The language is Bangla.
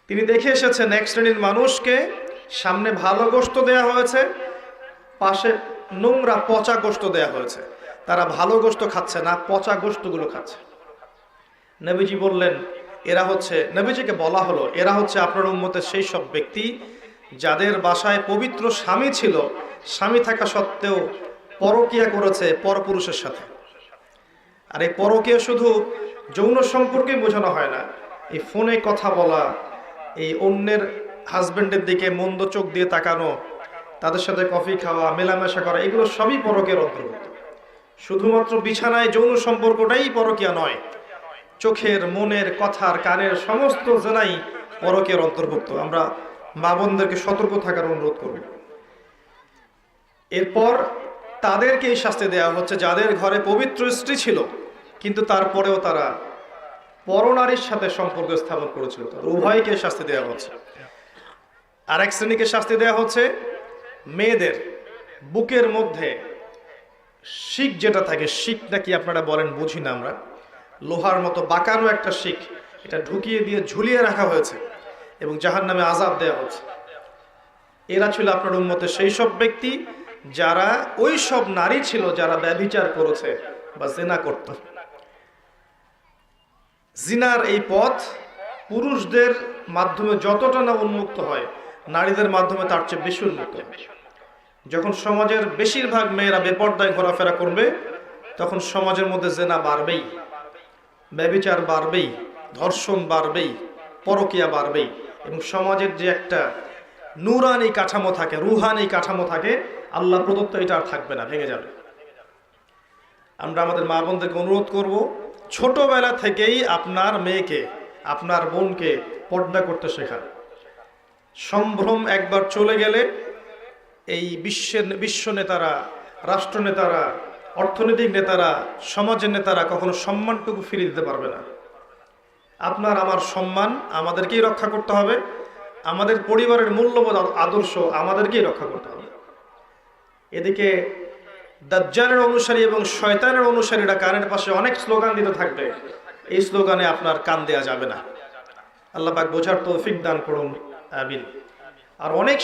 তিনি দেখে এসেছেন এক শ্রেণীর মানুষকে সামনে ভালো গোশত দেয়া হয়েছে, পাশে নোংরা পচা গোশত দেয়া হয়েছে। তারা ভালো গোশত খাচ্ছে না, পচা গোশতগুলো খাচ্ছে। নবীজি বললেন, এরা হচ্ছে, নবীজিকে বলা হলো, এরা হচ্ছে আপনার উম্মতের সেই সব ব্যক্তি যাদের বাসায় পবিত্র স্বামী ছিল, স্বামী থাকা সত্ত্বেও পরকিয়া করেছে পরপুরুষের সাথে। আর এই পরকিয়া শুধু যৌন সম্পর্কে বোঝানো হয় না, এই ফোনে কথা বলা, এই অন্যের হাজবেন্ডের দিকে মন্দ চোখ দিয়ে তাকানো, তাদের সাথে কফি খাওয়া, মেলামেশা করা, এগুলো সবই পরকের অন্তর্ভুক্ত। শুধুমাত্র বিছানায় যৌন সম্পর্কটাই পরকিয়া নয়, চোখের, মনের, কথার, কানের সমস্ত জেনাই পরকের অন্তর্ভুক্ত। আমরা মা বোনদেরকে সতর্ক থাকার অনুরোধ করব। এরপর তাদেরকে এই শাস্তি দেওয়া হচ্ছে যাদের ঘরে পবিত্র স্ত্রী ছিল কিন্তু তারপরেও তারা পরনারীর সাথে সম্পর্ক স্থাপন করেছিল, উভয়কে শাস্তি দেওয়া হচ্ছে। আর এক শ্রেণীকে শাস্তি দেওয়া হচ্ছে মেয়েদের বুকের মধ্যে শিক যেটা থাকে, শিক নাকি আপনারা বলেন বুঝি না আমরা, লোহার মতো বাঁকানো একটা শিক, এটা ঢুকিয়ে দিয়ে ঝুলিয়ে রাখা হয়েছে এবং জাহান্নামে আযাব দেওয়া হচ্ছে। এরা ছিল আপনার উম্মতের সেই সব ব্যক্তি যারা ওই সব নারী ছিল যারা ব্যভিচার করেছে বা জিনা করত। জিনার এই পথ পুরুষদের মাধ্যমে যতটা না উন্মুক্ত হয়, নারীদের মাধ্যমে তার চেয়ে বেশি উন্মুক্ত। যখন সমাজের বেশিরভাগ মেয়েরা বেপর্দায় ঘোরাফেরা করবে, তখন সমাজের মধ্যে জিনা বাড়বেই, ব্যভিচার বাড়বেই, ধর্ষণ বাড়বেই, পরকিয়া বাড়বেই, এবং সমাজের যে একটা নূরানি কাঠামো থাকে, রুহানি কাঠামো থাকে, আল্লাহ প্রদত্ত, এটা আর থাকবে না, ভেঙে যাবে। আমরা আমাদের মা বোনদেরকে অনুরোধ করব, ছোটবেলা থেকেই আপনার মেয়েকে, আপনার বোনকে পর্দা করতে শেখান। সম্ভ্রম একবার চলে গেলে এই বিশ্ব নেতারা, রাষ্ট্র নেতারা, অর্থনৈতিক নেতারা, সমাজের নেতারা কখনো সম্মানটুকু ফিরিয়ে দিতে পারবে না। আপনার আমার সম্মান আমাদেরকেই রক্ষা করতে হবে, আমাদের পরিবারের মূল্যবোধ আদর্শ আমাদেরকেই রক্ষা করতে হবে। এদিকে দাজ্জালের অনুসারী এবং শয়তানের অনুসারীরা কানের পাশে অনেক স্লোগান দিতে থাকবে, এই স্লোগানে আপনার কান দেয়া যাবে না। আল্লাহ পাক বোঝার তৌফিক দান করুন, আমিন। আর অনেক